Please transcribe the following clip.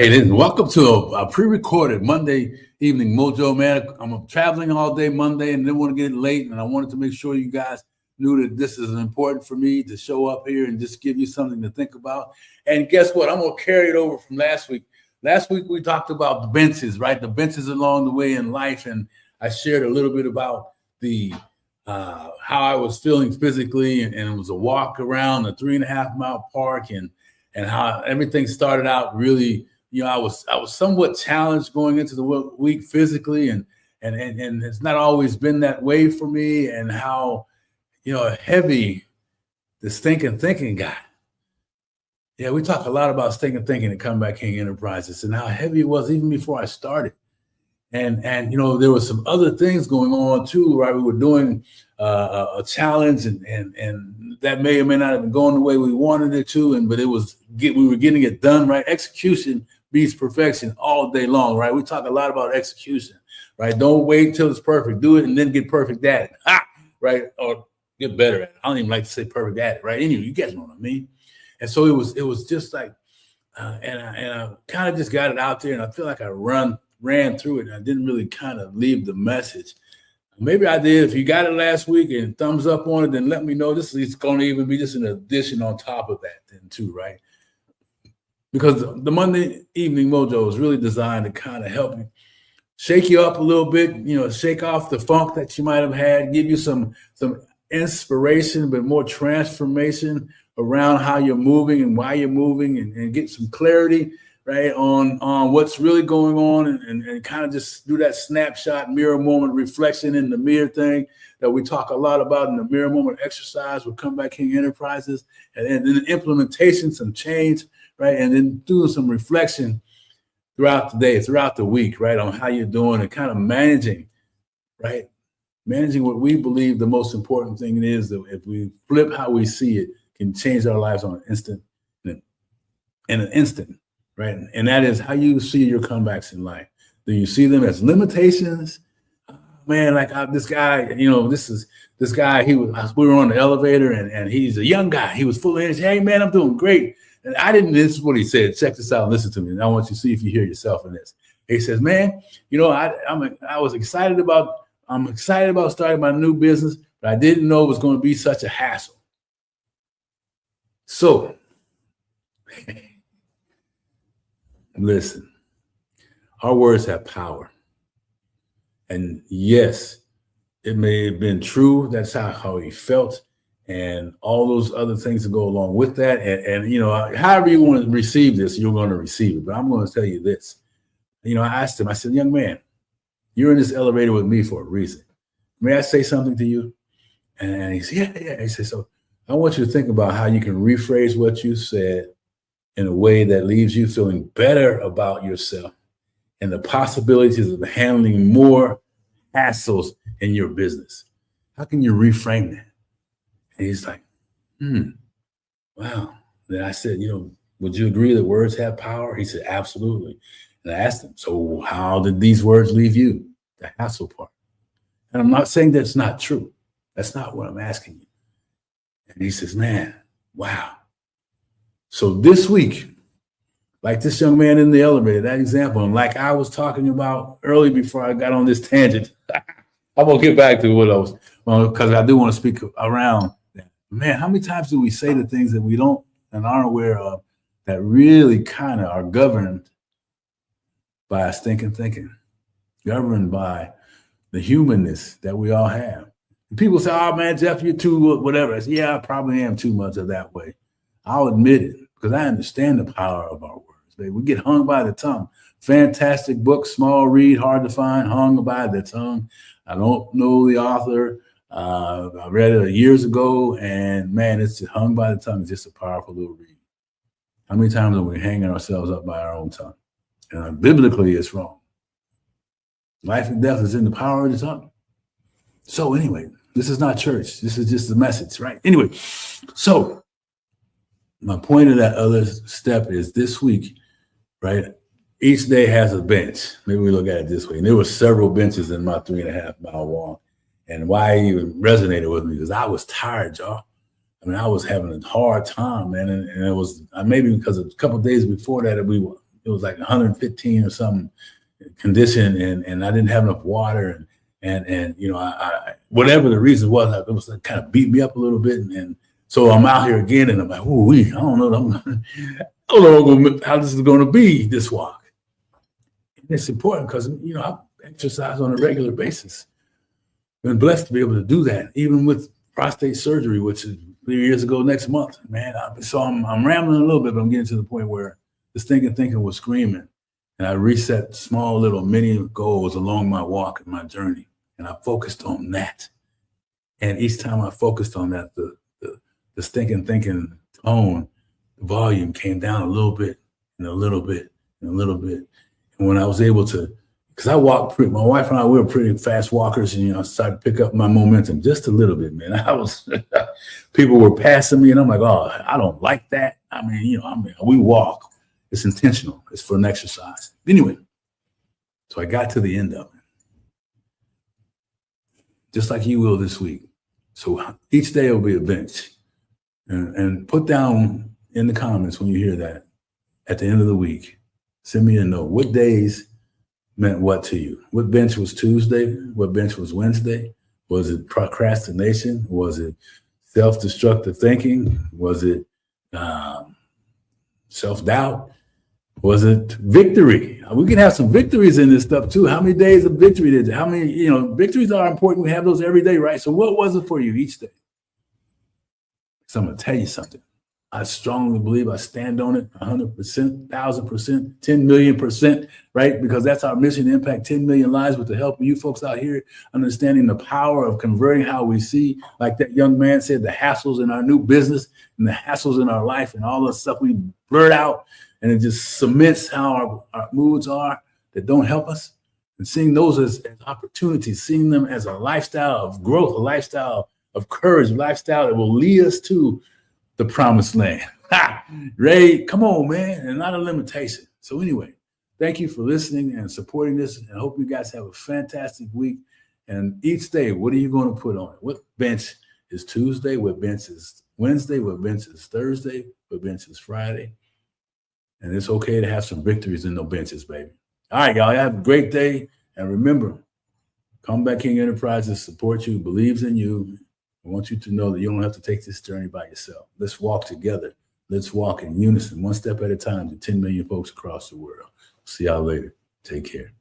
Hey, listen, welcome to a pre-recorded Monday evening Mojo, man. I'm traveling all day Monday and didn't want to get late, and I wanted to make sure you guys knew that this is important for me to show up here and just give you something to think about. And guess what? I'm going to carry it over from last week. Last week, we talked about the benches, right? The benches along the way in life, and I shared a little bit about the how I was feeling physically, and it was a walk around a 3.5-mile park, and how everything started out really. I was somewhat challenged going into the week physically, and it's not always been that way for me, and how heavy the stinking thinking got. Yeah, we talk a lot about stinking thinking at Comeback King Enterprises and how heavy it was even before I started. And there was some other things going on too, right? We were doing a challenge, and that may or may not have been going the way we wanted it to, but we were getting it done, right? Execution beats perfection all day long, right? We talk a lot about execution, right? Don't wait till it's perfect. Do it and then get perfect at it, right? Or get better at it. I don't even like to say perfect at it, right? Anyway, you guys know what I mean. And so it was just like, and I kind of just got it out there, and I feel like I ran through it, and I didn't really kind of leave the message. Maybe I did. If you got it last week and thumbs up on it, then let me know. This is going to even be just an addition on top of that then too, right? Because the Monday evening Mojo is really designed to kind of help you, shake you up a little bit, shake off the funk that you might have had, give you some inspiration, but more transformation around how you're moving and why you're moving, and get some clarity, right, on what's really going on, and kind of just do that snapshot mirror moment reflection in the mirror thing that we talk a lot about in the mirror moment exercise with Comeback King Enterprises, and then implementation, some change, right, and then doing some reflection throughout the day, throughout the week, right, on how you're doing, and kind of managing, right, managing what we believe the most important thing is, that if we flip how we see it, can change our lives on in an instant. Right. And that is how you see your comebacks in life. Do you see them as limitations? Man, like this guy, this guy, we were on the elevator, and he's a young guy. He was full of energy. Hey, man, I'm doing great. And this is what he said. Check this out and listen to me. And I want you to see if you hear yourself in this. He says, man, I'm excited about starting my new business, but I didn't know it was going to be such a hassle. So, listen, our words have power. And yes, it may have been true. That's how he felt, and all those other things that go along with that. And however you want to receive this, you're going to receive it. But I'm going to tell you this. I asked him, I said, young man, you're in this elevator with me for a reason. May I say something to you? And he said, yeah. He said, so I want you to think about how you can rephrase what you said in a way that leaves you feeling better about yourself and the possibilities of handling more hassles in your business. How can you reframe that? And he's like, wow. Then I said, would you agree that words have power? He said, absolutely. And I asked him, so how did these words leave you? The hassle part. And I'm not saying that's not true. That's not what I'm asking you. And he says, man, wow. So this week, like this young man in the elevator, that example, and like I was talking about early before I got on this tangent, I'm going to get back to what I was, because I do want to speak around that. Man, how many times do we say the things that we don't and aren't aware of that really kind of are governed by our stinking thinking, governed by the humanness that we all have? And people say, oh, man, Geoff, you're too whatever. I say, yeah, I probably am too much of that way. I'll admit it, because I understand the power of our words, baby. We get hung by the tongue. Fantastic book, small read, hard to find, Hung by the Tongue. I don't know the author. I read it years ago, and man, it's just Hung by the Tongue. It's just a powerful little read. How many times are we hanging ourselves up by our own tongue? And biblically, it's wrong. Life and death is in the power of the tongue. So anyway, this is not church. This is just the message, right? Anyway, so my point of that other step is this week, right? Each day has a bench. Maybe we look at it this way. And there were several benches in my 3.5-mile walk. And why it even resonated with me, because I was tired, y'all. I was having a hard time, man. And it was maybe because a couple of days before that, it was like 115 or something condition, and I didn't have enough water, and you know, I whatever the reason was, it was like kind of beat me up a little bit, and so I'm out here again, and I'm like, oh, I don't know, I don't know how this is going to be this walk. And it's important because, you know, I exercise on a regular basis. Been blessed to be able to do that, even with prostate surgery, which is 3 years ago next month, man. So I'm rambling a little bit, but I'm getting to the point where this thinking was screaming, and I reset small little mini goals along my walk and my journey, and I focused on that. And each time I focused on that, the thinking tone, the volume came down a little bit and a little bit and a little bit. And when I was able to, because I walked my wife and I, we were pretty fast walkers, and, you know, I started to pick up my momentum just a little bit, man. People were passing me, and I'm like, oh, I don't like that. I mean, you know, we walk. It's intentional. It's for an exercise. Anyway, so I got to the end of it, just like you will this week. So each day will be a bench. And put down in the comments when you hear that at the end of the week, send me a note. What days meant what to you? What bench was Tuesday? What bench was Wednesday? Was it procrastination? Was it self-destructive thinking? Was it self-doubt? Was it victory? We can have some victories in this stuff too. How many days of victory did you? How many, you know, victories are important. We have those every day, right? So what was it for you each day? So I'm going to tell you something. I strongly believe, I stand on it 100%, 1,000%, 10 million%, right? Because that's our mission, to impact 10 million lives with the help of you folks out here, understanding the power of converting how we see, like that young man said, the hassles in our new business and the hassles in our life and all the stuff we blurt out, and it just cements how our moods are that don't help us. And seeing those as opportunities, seeing them as a lifestyle of growth, a lifestyle of courage, a lifestyle that will lead us to the promised land. Ray, come on, man, and not a limitation. So anyway, thank you for listening and supporting this, and I hope you guys have a fantastic week. And each day, what are you going to put on it? What bench is Tuesday? What bench is Wednesday? What bench is Thursday? What bench is Friday? And it's okay to have some victories in those benches, baby. All right, y'all, have a great day. And remember, Comeback King Enterprises supports you, believes in you. I want you to know that you don't have to take this journey by yourself. Let's walk together. Let's walk in unison, one step at a time, to 10 million folks across the world. See y'all later. Take care.